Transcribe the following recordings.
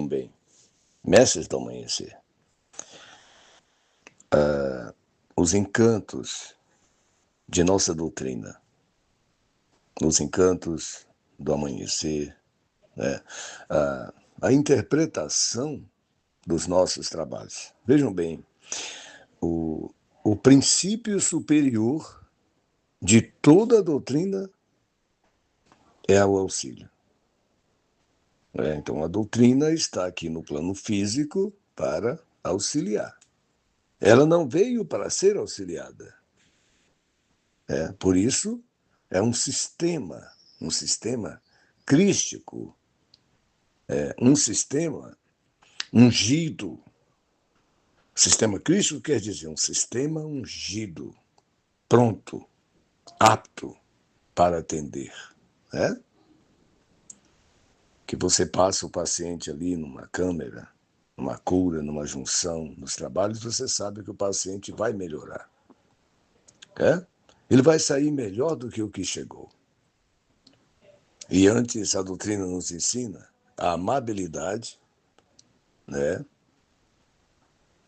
Vejam bem, mestres do amanhecer, os encantos de nossa doutrina, os encantos do amanhecer, né? a interpretação dos nossos trabalhos. Vejam bem, o princípio superior de toda a doutrina é o auxílio. Então, a doutrina está aqui no plano físico para auxiliar. Ela não veio para ser auxiliada. Por isso, é um sistema crístico, um sistema ungido. Sistema crístico quer dizer um sistema ungido, pronto, apto para atender. Né? Que você passa o paciente ali numa câmera, numa cura, numa junção, nos trabalhos, você sabe que o paciente vai melhorar. Ele vai sair melhor do que o que chegou. E antes, a doutrina nos ensina a amabilidade, né?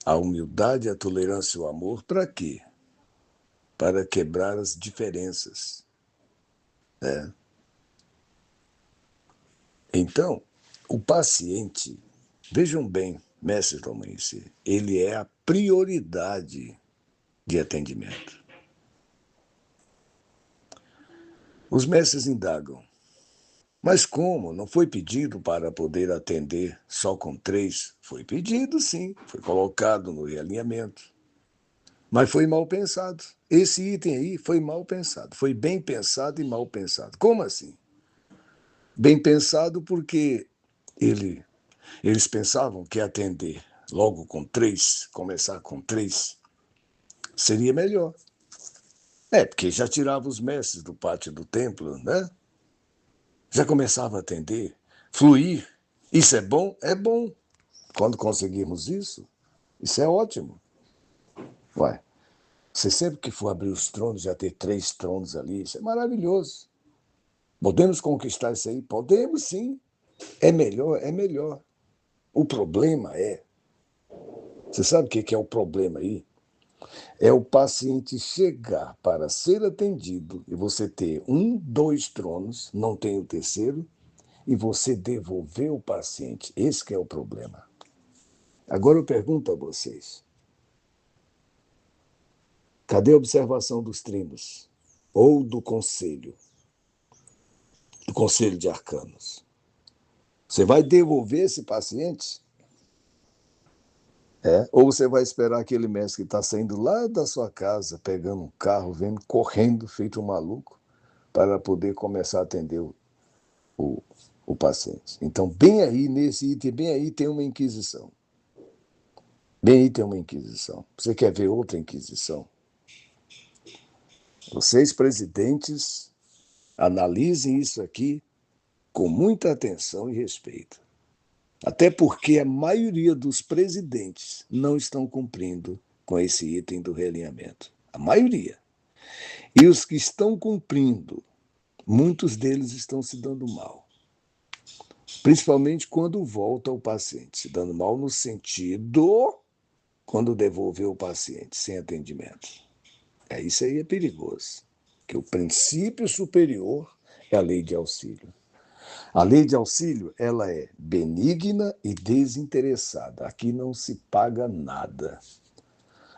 A humildade, a tolerância e o amor, para quê? Para quebrar as diferenças. Né? Então, o paciente, vejam bem, mestre do amanhecer, ele é a prioridade de atendimento. Os mestres indagam, mas como? Não foi pedido para poder atender só com 3? Foi pedido, sim, foi colocado no realinhamento. Mas foi mal pensado. Esse item aí foi mal pensado. Foi bem pensado e mal pensado. Como assim? Bem pensado porque eles pensavam que atender logo com 3, começar com 3, seria melhor. Porque já tirava os mestres do pátio do templo, né? Já começava a atender, fluir. Isso é bom? É bom. Quando conseguirmos isso é ótimo. Ué, você sempre que for abrir os tronos, já ter 3 tronos ali, isso é maravilhoso. Podemos conquistar isso aí? Podemos, sim. É melhor, é melhor. O problema você sabe o que é o problema aí? É o paciente chegar para ser atendido e você ter 1, 2 tronos, não tem o terceiro, e você devolver o paciente. Esse que é o problema. Agora eu pergunto a vocês, cadê a observação dos trinos? Ou do conselho de arcanos? Você vai devolver esse paciente? Ou você vai esperar aquele mestre que está saindo lá da sua casa, pegando um carro, vendo, correndo, feito um maluco, para poder começar a atender o paciente. Então, bem aí, nesse item, bem aí tem uma inquisição. Bem aí tem uma inquisição. Você quer ver outra inquisição? Vocês, presidentes, analisem isso aqui com muita atenção e respeito. Até porque a maioria dos presidentes não estão cumprindo com esse item do realinhamento. A maioria. E os que estão cumprindo, muitos deles estão se dando mal. Principalmente quando volta o paciente. Se dando mal no sentido quando devolver o paciente sem atendimento. Isso aí é perigoso. Que o princípio superior é a lei de auxílio. A lei de auxílio, ela é benigna e desinteressada. Aqui não se paga nada.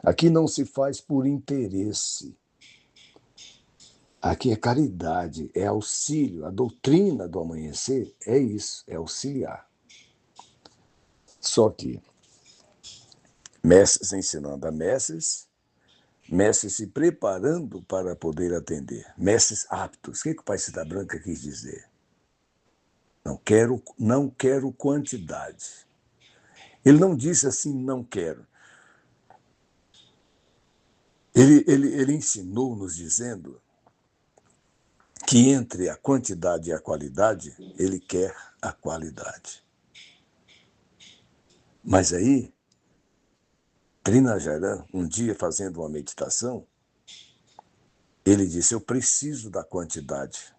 Aqui não se faz por interesse. Aqui é caridade, é auxílio. A doutrina do amanhecer é isso, é auxiliar. Só que mestres ensinando a mestres, mestres se preparando para poder atender, mestres aptos. O que o Pai Cida Branca quis dizer? Não quero quantidade. Ele não disse assim, não quero. Ele ensinou nos dizendo que entre a quantidade e a qualidade, ele quer a qualidade. Mas aí, Trinajaran, um dia fazendo uma meditação, ele disse, eu preciso da quantidade.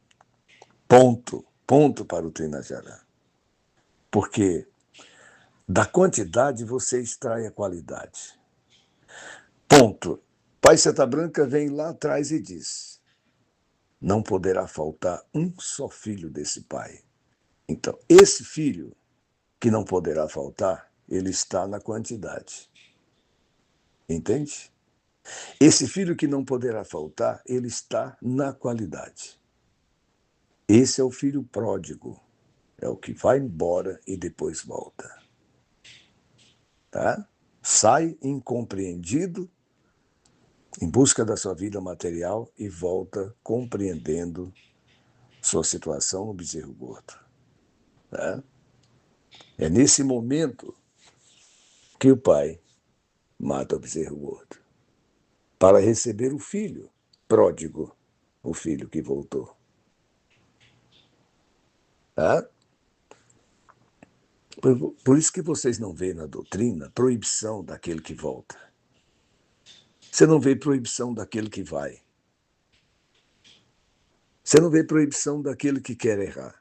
Ponto para o Trinajaran. Porque Da quantidade você extrai a qualidade. Ponto. Pai Seta Branca vem lá atrás e diz: não poderá faltar um só filho desse pai. Então, esse filho que não poderá faltar, ele está na quantidade. Entende? Esse filho que não poderá faltar, ele está na qualidade. Esse é o filho pródigo. É o que vai embora e depois volta. Tá? Sai incompreendido em busca da sua vida material e volta compreendendo sua situação no bezerro gordo. Tá? É nesse momento que o pai mata o bezerro gordo para receber o filho pródigo, o filho que voltou. Tá? Por isso que vocês não veem na doutrina proibição daquele que volta. Você não vê proibição daquele que vai. Você não vê proibição daquele que quer errar.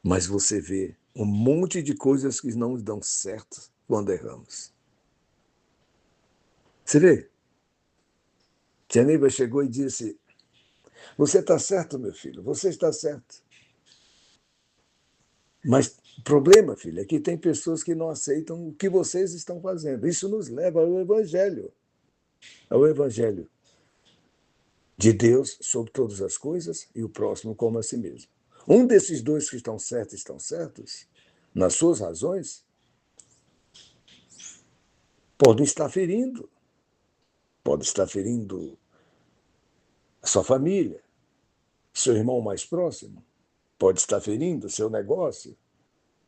Mas você vê um monte de coisas que não dão certo quando erramos. Você vê? Tia Neiva chegou e disse: você está certo, meu filho, você está certo. Mas o problema, filho, é que tem pessoas que não aceitam o que vocês estão fazendo. Isso nos leva ao Evangelho. Ao Evangelho de Deus sobre todas as coisas e o próximo como a si mesmo. Um desses dois que estão certos, nas suas razões, pode estar ferindo a sua família, seu irmão mais próximo, pode estar ferindo o seu negócio,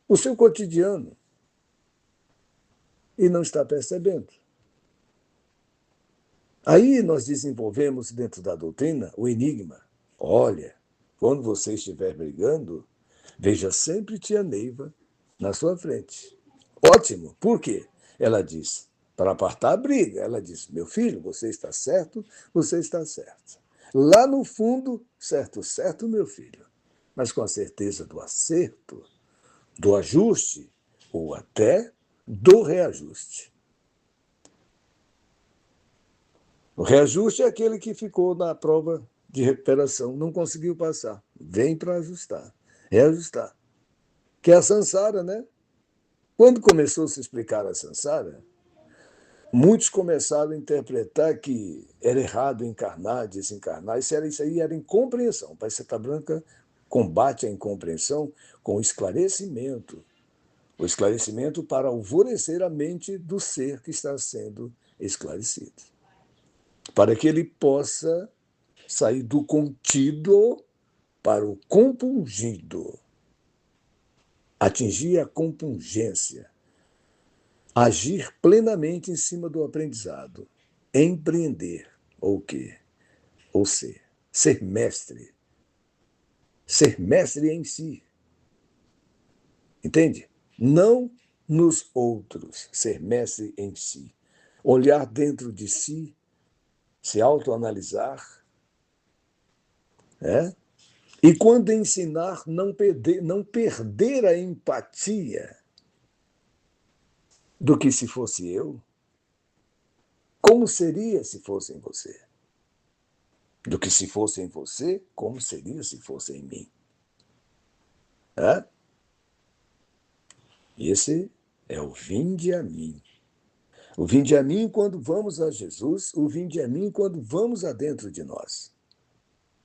o seu cotidiano, e não está percebendo. Aí nós desenvolvemos dentro da doutrina o enigma. Olha, quando você estiver brigando, veja sempre tia Neiva na sua frente. Ótimo, por quê? Ela diz, para apartar a briga, ela diz, meu filho, você está certo, você está certo. Lá no fundo, certo, certo, meu filho. Mas com a certeza do acerto, do ajuste ou até do reajuste. O reajuste é aquele que ficou na prova de recuperação, não conseguiu passar. Vem para ajustar, reajustar. Que é a Sansara, né? Quando começou a se explicar a Sansara, muitos começaram a interpretar que era errado encarnar, desencarnar. Isso aí era incompreensão. Pai Seta Branca combate a incompreensão com o esclarecimento para alvorecer a mente do ser que está sendo esclarecido, para que ele possa sair do contido para o compungido, atingir a compungência, agir plenamente em cima do aprendizado, empreender, ou o quê? Ou ser mestre em si, entende? Não nos outros, ser mestre em si. Olhar dentro de si, se autoanalisar, né? E quando ensinar, não perder a empatia do que se fosse eu, como seria se fosse em você? Do que se fosse em você, como seria se fosse em mim? É? Esse é o vinde a mim. O vinde a mim quando vamos a Jesus, o vinde a mim quando vamos adentro de nós.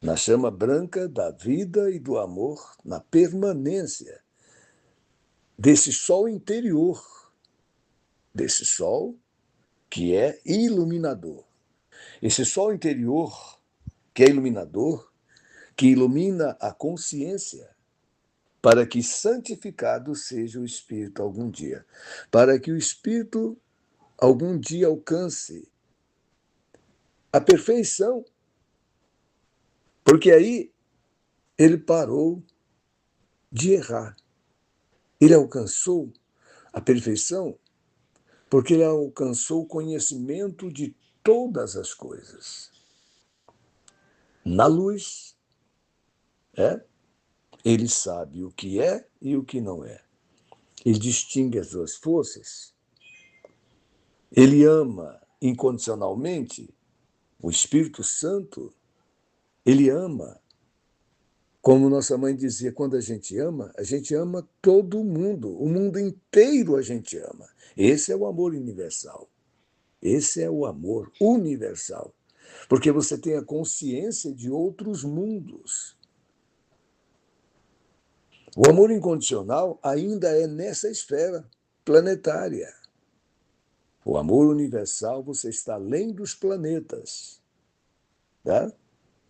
Na chama branca da vida e do amor, na permanência desse sol interior, desse sol que é iluminador. Esse sol interior que é iluminador, que ilumina a consciência, para que santificado seja o Espírito algum dia, para que o Espírito algum dia alcance a perfeição, porque aí ele parou de errar. Ele alcançou a perfeição porque ele alcançou o conhecimento de todas as coisas. Na luz, ele sabe o que é e o que não é. ele distingue as duas forças, ele ama incondicionalmente o Espírito Santo, ele ama. Como nossa mãe dizia, quando a gente ama todo mundo, o mundo inteiro a gente ama. Esse é o amor universal. Esse é o amor universal. Porque você tem a consciência de outros mundos. O amor incondicional ainda é nessa esfera planetária. O amor universal, você está além dos planetas. Tá?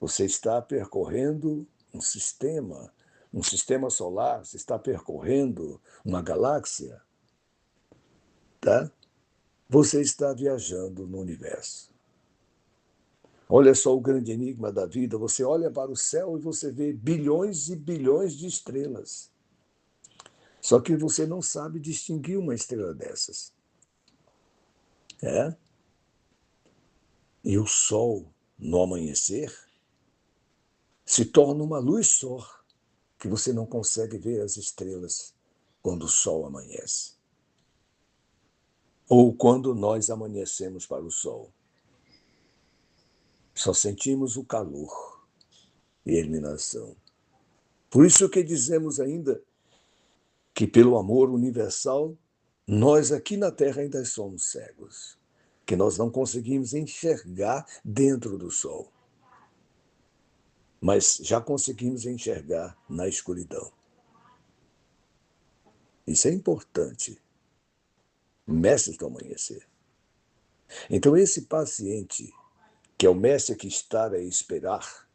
Você está percorrendo um sistema solar, você está percorrendo uma galáxia, tá? Você está viajando no universo. Olha só o grande enigma da vida. Você olha para o céu e você vê bilhões e bilhões de estrelas. Só que você não sabe distinguir uma estrela dessas. É? E o sol, no amanhecer, se torna uma luz só, que você não consegue ver as estrelas quando o sol amanhece. Ou quando nós amanhecemos para o sol. Só sentimos o calor e a iluminação. Por isso que dizemos ainda que pelo amor universal, nós aqui na Terra ainda somos cegos, que nós não conseguimos enxergar dentro do sol, mas já conseguimos enxergar na escuridão. Isso é importante. Mestre do amanhecer. Então esse paciente, que é o mestre que está a esperar,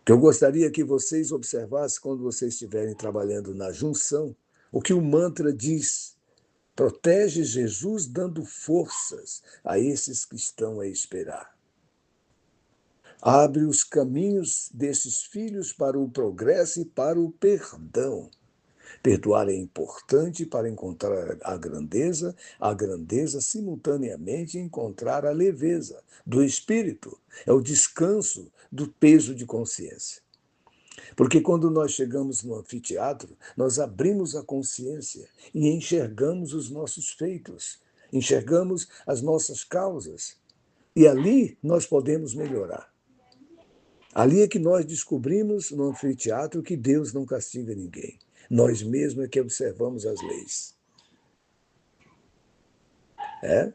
que eu gostaria que vocês observassem quando vocês estiverem trabalhando na junção, o que o mantra diz. Protege Jesus dando forças a esses que estão a esperar. Abre os caminhos desses filhos para o progresso e para o perdão. Perdoar é importante para encontrar a grandeza simultaneamente encontrar a leveza do espírito. É o descanso do peso de consciência. Porque quando nós chegamos no anfiteatro, nós abrimos a consciência e enxergamos os nossos feitos, enxergamos as nossas causas. E ali nós podemos melhorar. Ali é que nós descobrimos no anfiteatro que Deus não castiga ninguém. Nós mesmos é que observamos as leis. É?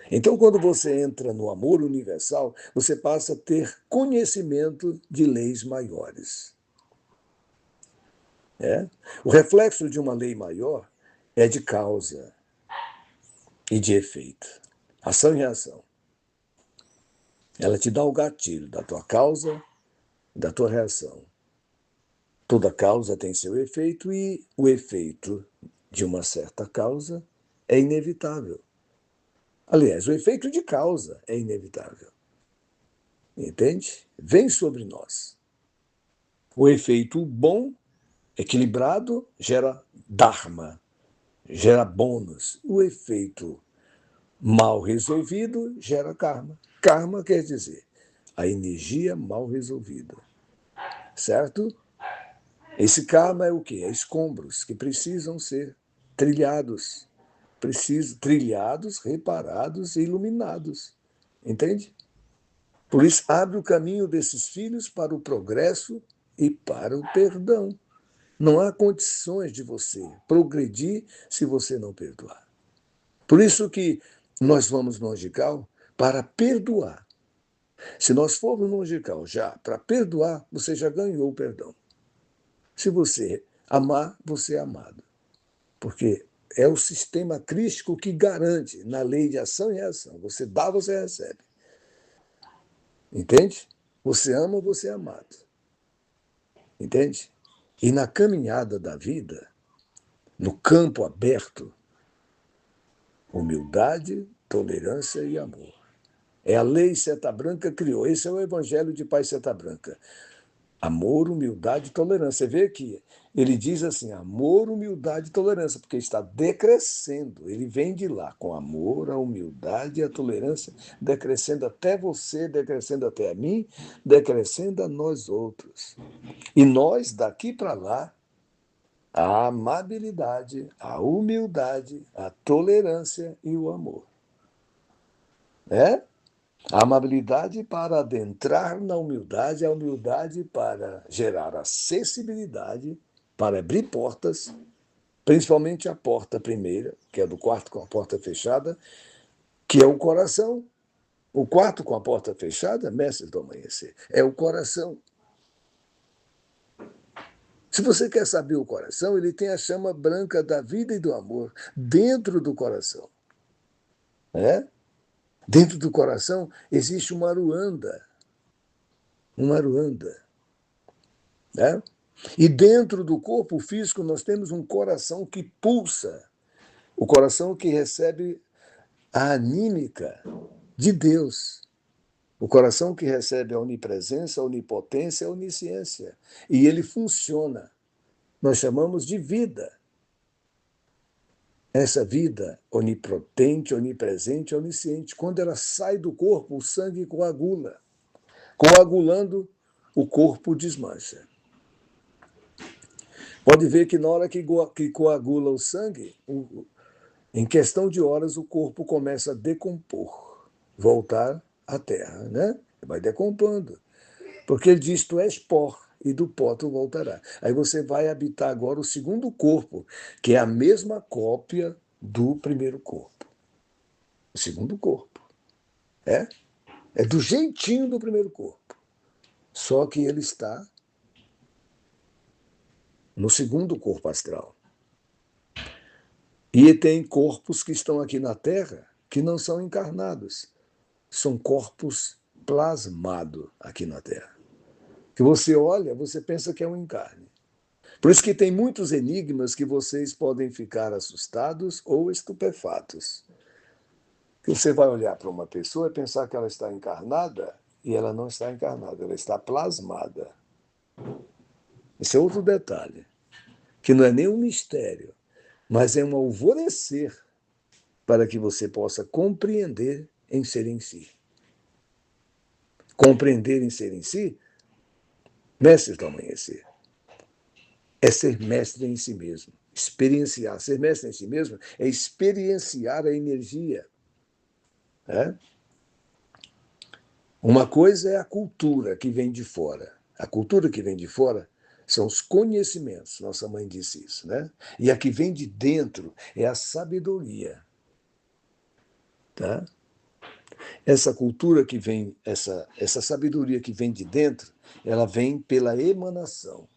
Então, quando você entra no amor universal, você passa a ter conhecimento de leis maiores. É? O reflexo de uma lei maior é de causa e de efeito. Ação e reação. Ela te dá o gatilho da tua causa e da tua reação. Toda causa tem seu efeito e o efeito de uma certa causa é inevitável. Aliás, o efeito de causa é inevitável. Entende? Vem sobre nós. O efeito bom, equilibrado, gera dharma, gera bônus. O efeito mal resolvido gera karma. Karma quer dizer a energia mal resolvida. Certo? Esse karma é o quê? É escombros que precisam ser trilhados. Trilhados, reparados e iluminados. Entende? Por isso, abre o caminho desses filhos para o progresso e para o perdão. Não há condições de você progredir se você não perdoar. Por isso que nós vamos no Angical para perdoar. Se nós formos no Angical já para perdoar, você já ganhou o perdão. Se você amar, você é amado. Porque é o sistema crístico que garante, na lei de ação e reação. Você dá, você recebe. Entende? Você ama, você é amado. Entende? E na caminhada da vida, no campo aberto, humildade, tolerância e amor. É a lei Seta Branca criou. Esse é o evangelho de Pai Seta Branca. Amor, humildade e tolerância. Você vê aqui, ele diz assim, amor, humildade e tolerância, porque está decrescendo. Ele vem de lá, com amor, a humildade e a tolerância, decrescendo até você, decrescendo até a mim, decrescendo a nós outros. E nós, daqui para lá, A amabilidade, a humildade, a tolerância e o amor. Né? A amabilidade para adentrar na humildade, a humildade para gerar acessibilidade, para abrir portas, principalmente a porta primeira, que é do quarto com a porta fechada, que é o coração. O quarto com a porta fechada, mestre do amanhecer, é o coração. Se você quer saber o coração, ele tem a chama branca da vida e do amor dentro do coração. Né? Dentro do coração existe uma Aruanda. Uma Aruanda. Né? E dentro do corpo físico nós temos um coração que pulsa. O coração que recebe a anímica de Deus. O coração que recebe a onipresença, a onipotência, a onisciência. E ele funciona. Nós chamamos de vida. Essa vida onipotente, onipresente, onisciente, quando ela sai do corpo, o sangue coagula. Coagulando, o corpo desmancha. Pode ver que na hora que coagula o sangue, em questão de horas, o corpo começa a decompor, voltar à terra, né? Vai decompondo. Porque ele diz: tu és pó, e do pó tu voltará. Aí você vai habitar agora o segundo corpo, que é a mesma cópia do primeiro corpo. O segundo corpo. É? É do jeitinho do primeiro corpo. Só que ele está no segundo corpo astral. E tem corpos que estão aqui na Terra que não são encarnados. São corpos plasmados aqui na Terra. Que você olha, você pensa que é um encarne. Por isso que tem muitos enigmas que vocês podem ficar assustados ou estupefatos. Que você vai olhar para uma pessoa e pensar que ela está encarnada e ela não está encarnada, ela está plasmada. Esse é outro detalhe, que não é nem um mistério, mas é um alvorecer para que você possa compreender em ser em si. Compreender em ser em si, mestre do amanhecer, é ser mestre em si mesmo. Experienciar. Ser mestre em si mesmo é experienciar a energia. Né? Uma coisa é a cultura que vem de fora. A cultura que vem de fora são os conhecimentos. Nossa mãe disse isso, né? E a que vem de dentro é a sabedoria. Tá? Essa cultura que vem, essa sabedoria que vem de dentro, ela vem pela emanação.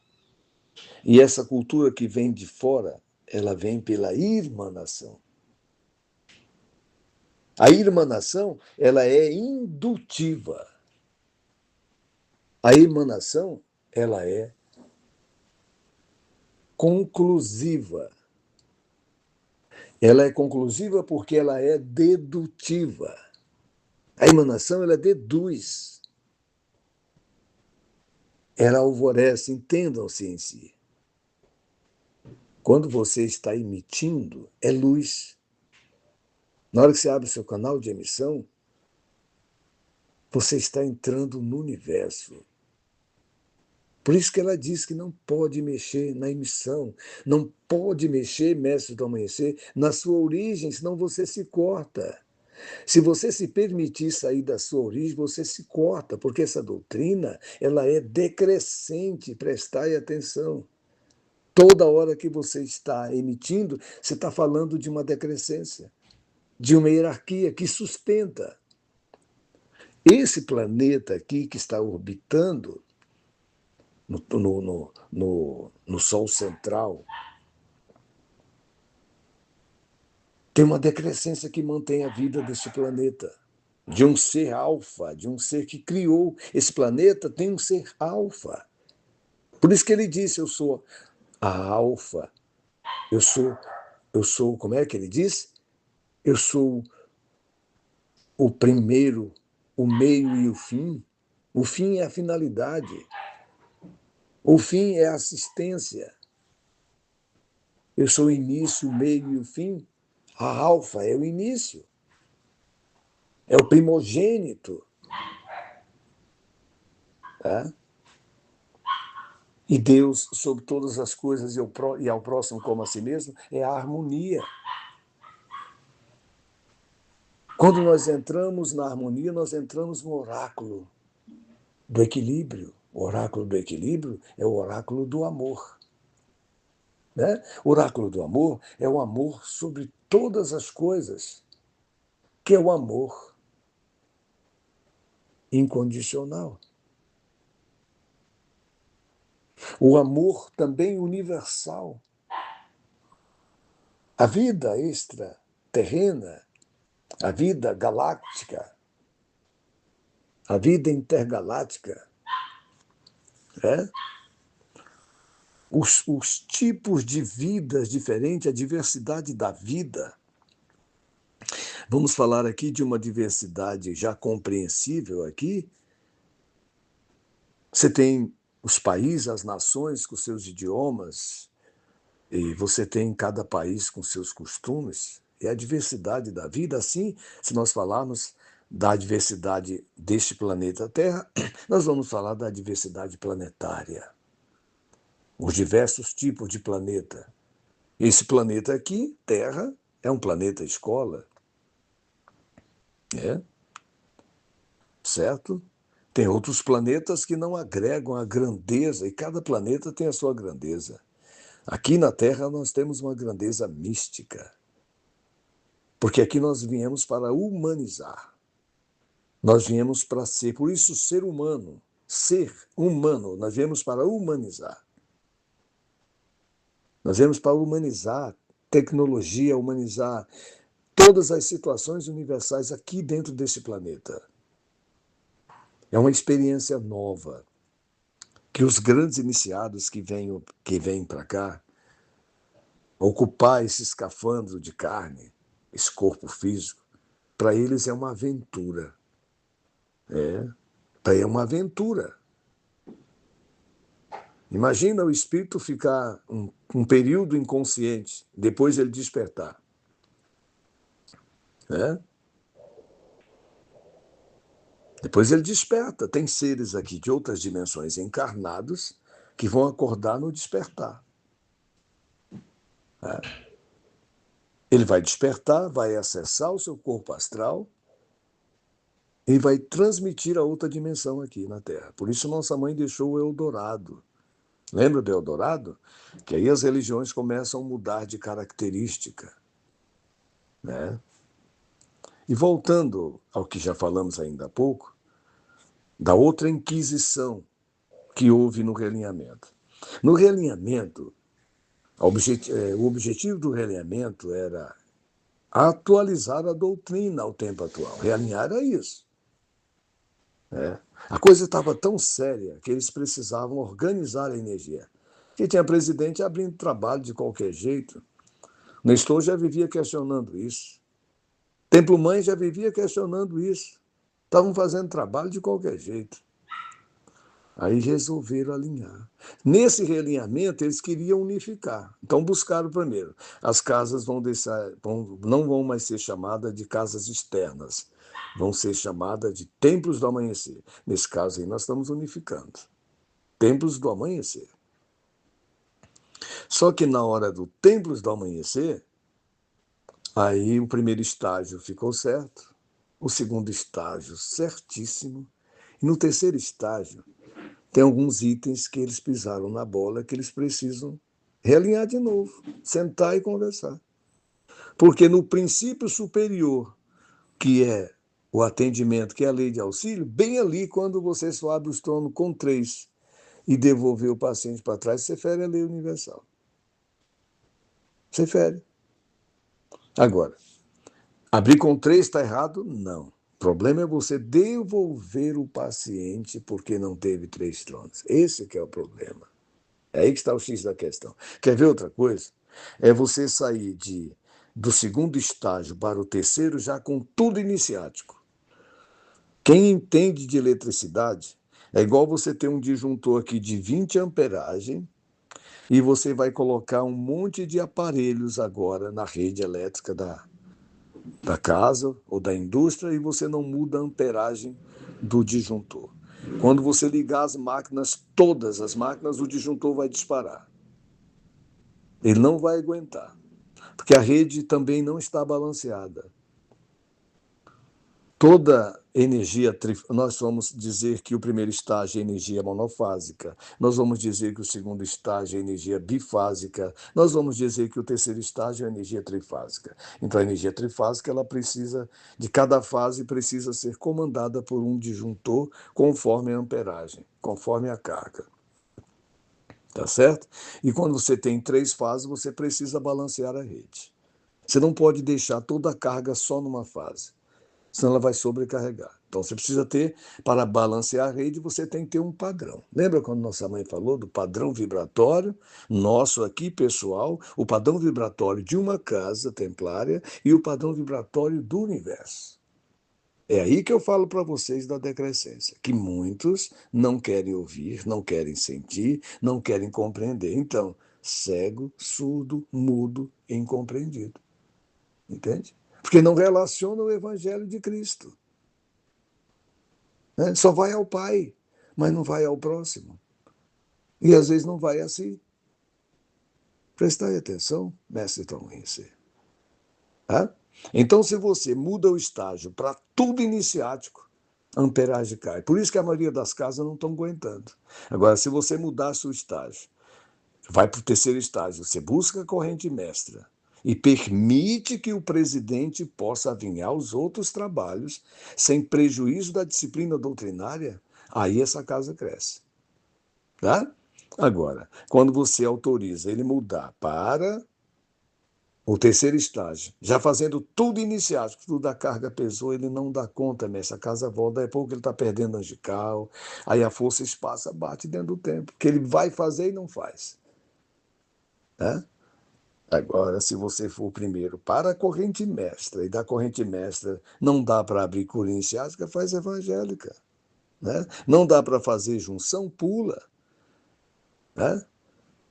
E essa cultura que vem de fora, ela vem pela irmanação. A irmanação, ela é indutiva. A emanação, ela é conclusiva. Ela é conclusiva porque ela é dedutiva. A emanação, ela deduz. Ela alvorece, entendam-se em si. Quando você está emitindo, é luz. Na hora que você abre o seu canal de emissão, você está entrando no universo. Por isso que ela diz que não pode mexer na emissão, não pode mexer, mestre do amanhecer, na sua origem, senão você se corta. Se você se permitir sair da sua origem, você se corta, porque essa doutrina, ela é decrescente, prestai atenção. Toda hora que você está emitindo, você está falando de uma decrescência, de uma hierarquia que sustenta. Esse planeta aqui que está orbitando no Sol central, tem uma decrescência que mantém a vida deste planeta. De um ser alfa, de um ser que criou. Esse planeta tem um ser alfa. Por isso que ele disse, eu sou a alfa. Eu sou, como é que ele diz? Eu sou o primeiro, o meio e o fim. O fim é a finalidade. O fim é a assistência. Eu sou o início, o meio e o fim. A alfa é o início. É o primogênito. Tá? E Deus, sobre todas as coisas e ao próximo como a si mesmo, é a harmonia. Quando nós entramos na harmonia, nós entramos no oráculo do equilíbrio. O oráculo do equilíbrio é o oráculo do amor. Né? O oráculo do amor é o amor sobre todas as coisas, que é o amor incondicional. O amor também universal. A vida extraterrena, a vida galáctica, a vida intergaláctica, né? Os tipos de vidas diferentes, a diversidade da vida. Vamos falar aqui de uma diversidade já compreensível aqui. Você tem os países, as nações com seus idiomas, e você tem cada país com seus costumes, e a diversidade da vida. Assim, se nós falarmos da diversidade deste planeta Terra, nós vamos falar da diversidade planetária, os diversos tipos de planeta. Esse planeta aqui, Terra, é um planeta escola, né? Certo? Tem outros planetas que não agregam a grandeza, e cada planeta tem a sua grandeza. Aqui na Terra nós temos uma grandeza mística, porque aqui nós viemos para humanizar. Nós viemos para ser, por isso ser humano, nós viemos para humanizar. Nós viemos para humanizar tecnologia, humanizar todas as situações universais aqui dentro desse planeta. É uma experiência nova que os grandes iniciados que vêm para cá ocupar esse escafandro de carne, esse corpo físico, para eles é uma aventura. É uma aventura. Imagina o espírito ficar um período inconsciente, depois ele despertar. Né? Depois ele desperta. Tem seres aqui de outras dimensões encarnados que vão acordar no despertar. Né? Ele vai despertar, vai acessar o seu corpo astral e vai transmitir a outra dimensão aqui na Terra. Por isso nossa mãe deixou o Eldorado. Lembra do Eldorado? Que aí as religiões começam a mudar de característica. Né? E voltando ao que já falamos ainda há pouco, da outra inquisição que houve no realinhamento. No realinhamento, o objetivo do realinhamento era atualizar a doutrina ao tempo atual. Realinhar era isso. Né? A coisa estava tão séria que eles precisavam organizar a energia. Porque tinha presidente abrindo trabalho de qualquer jeito. Nestor já vivia questionando isso. Templo Mãe já vivia questionando isso. Estavam fazendo trabalho de qualquer jeito. Aí resolveram alinhar. Nesse realinhamento, eles queriam unificar. Então buscaram primeiro. As casas não vão mais ser chamadas de casas externas. Vão ser chamadas de templos do amanhecer. Nesse caso aí, nós estamos unificando. Templos do amanhecer. Só que na hora do templos do amanhecer, aí o primeiro estágio ficou certo, o segundo estágio certíssimo, e no terceiro estágio tem alguns itens que eles pisaram na bola que eles precisam realinhar de novo, sentar e conversar. Porque no princípio superior, que é o atendimento, que é a lei de auxílio, bem ali, quando você só abre os tronos com 3 e devolver o paciente para trás, você fere a lei universal. Você fere. Agora, abrir com 3 está errado? Não. O problema é você devolver o paciente porque não teve 3 tronos. Esse que é o problema. É aí que está o X da questão. Quer ver outra coisa? É você sair do segundo estágio para o terceiro já com tudo iniciático. Quem entende de eletricidade é igual você ter um disjuntor aqui de 20 amperagem e você vai colocar um monte de aparelhos agora na rede elétrica da casa ou da indústria e você não muda a amperagem do disjuntor. Quando você ligar as máquinas, todas as máquinas, o disjuntor vai disparar. Ele não vai aguentar, porque a rede também não está balanceada. Toda energia, nós vamos dizer que o primeiro estágio é energia monofásica, nós vamos dizer que o segundo estágio é energia bifásica, nós vamos dizer que o terceiro estágio é energia trifásica. Então a energia trifásica, ela precisa, de cada fase precisa ser comandada por um disjuntor conforme a amperagem, conforme a carga. Tá certo? E quando você tem 3 fases, você precisa balancear a rede. Você não pode deixar toda a carga só numa fase, senão ela vai sobrecarregar. Então você precisa ter, para balancear a rede, você tem que ter um padrão. Lembra quando nossa mãe falou do padrão vibratório nosso aqui, pessoal, o padrão vibratório de uma casa templária e o padrão vibratório do universo? É aí que eu falo para vocês da decrescência, que muitos não querem ouvir, não querem sentir, não querem compreender. Então, cego, surdo, mudo, incompreendido. Entende? Porque não relaciona o evangelho de Cristo. Né? Só vai ao Pai, mas não vai ao próximo. E às vezes não vai a si. Prestai atenção, mestre Tom Hinser. Tá? Então, se você muda o estágio para tudo iniciático, a amperagem cai. Por isso que a maioria das casas não estão aguentando. Agora, se você mudar seu estágio, vai para o terceiro estágio, você busca a corrente mestra e permite que o presidente possa avinhar os outros trabalhos sem prejuízo da disciplina doutrinária, aí essa casa cresce. Tá? Agora, quando você autoriza ele mudar para o terceiro estágio, já fazendo tudo iniciático, tudo da carga pesou, ele não dá conta, mestre, a casa volta, daí a pouco ele está perdendo angical, aí a força espaça bate dentro do tempo, que ele vai fazer e não faz. Né? Agora, se você for primeiro para a corrente mestra, e da corrente mestra não dá para abrir cura iniciática, faz evangélica. Né? Não dá para fazer junção, pula. Né?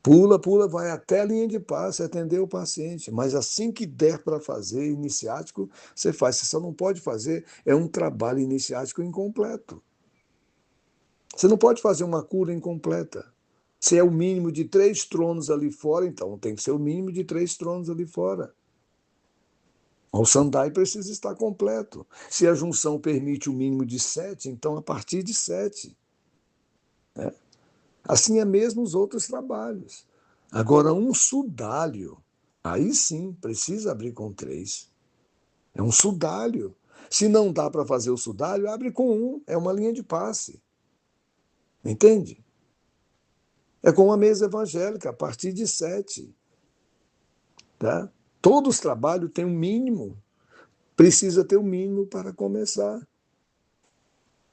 Pula, pula, vai até a linha de passe, atender o paciente. Mas assim que der para fazer iniciático, você faz. Você só não pode fazer, é um trabalho iniciático incompleto. Você não pode fazer uma cura incompleta. Se é o mínimo de 3 tronos ali fora, então tem que ser o mínimo de 3 tronos ali fora. O Sandai precisa estar completo. Se a junção permite o mínimo de 7, então a partir de 7. Né? Assim é mesmo os outros trabalhos. Agora, um sudário, aí sim, precisa abrir com 3. É um sudário. Se não dá para fazer o sudário, abre com 1. É uma linha de passe. Entende? É como a mesa evangélica, a partir de 7. Tá? Todos os trabalhos têm um mínimo. Precisa ter um mínimo para começar.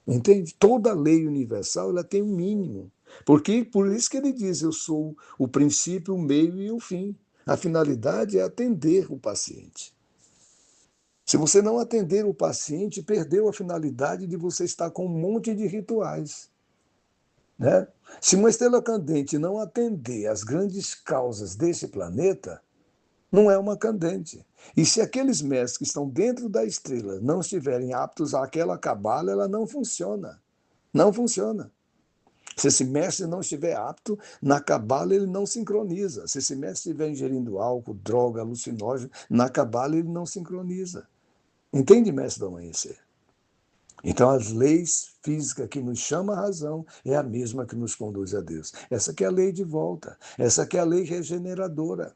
Entende? Toda lei universal ela tem um mínimo. Porque por isso que ele diz, eu sou o princípio, o meio e o fim. A finalidade é atender o paciente. Se você não atender o paciente, perdeu a finalidade de você estar com um monte de rituais. Né? Se uma estrela candente não atender às grandes causas desse planeta, não é uma candente. E se aqueles mestres que estão dentro da estrela não estiverem aptos àquela cabala, ela não funciona. Não funciona. Se esse mestre não estiver apto, na cabala ele não sincroniza. Se esse mestre estiver ingerindo álcool, droga, alucinógeno, na cabala ele não sincroniza. Entende, mestre do amanhecer? Então, as leis físicas que nos chamam a razão é a mesma que nos conduz a Deus. Essa que é a lei de volta. Essa que é a lei regeneradora.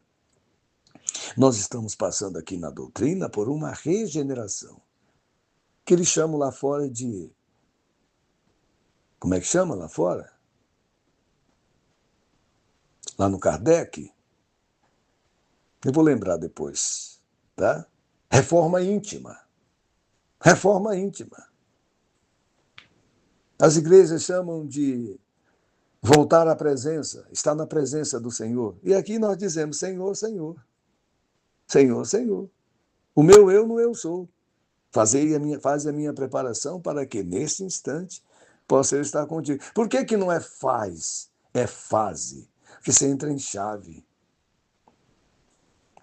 Nós estamos passando aqui na doutrina por uma regeneração, que eles chamam lá fora de... Como é que chama lá fora? Lá no Kardec? Eu vou lembrar depois, tá? Reforma íntima. Reforma íntima. As igrejas chamam de voltar à presença, estar na presença do Senhor. E aqui nós dizemos, Senhor, Senhor. Senhor, Senhor. O meu eu no eu sou. Faz a minha preparação para que, nesse instante, possa eu estar contigo. Por que não é faz? É fase. Porque você entra em chave.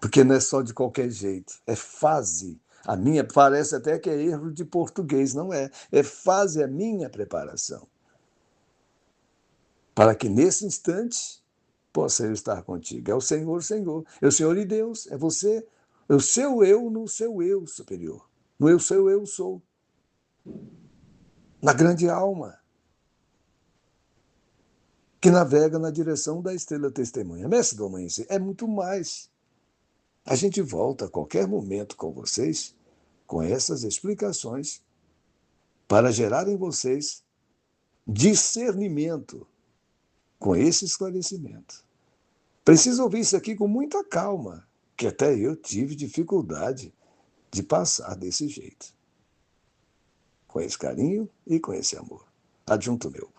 Porque não é só de qualquer jeito. É fase. A minha parece até que é erro de português, não é. É fase a minha preparação. para que nesse instante possa eu estar contigo. É o Senhor, Senhor. É o Senhor e Deus. É você. É o seu eu no seu eu superior. No eu seu eu sou. Na grande alma que navega na direção da estrela testemunha. Mestre do amanhecer, é muito mais. A gente volta a qualquer momento com vocês, com essas explicações, para gerar em vocês discernimento com esse esclarecimento. Preciso ouvir isso aqui com muita calma, que até eu tive dificuldade de passar desse jeito. Com esse carinho e com esse amor. Adjunto meu.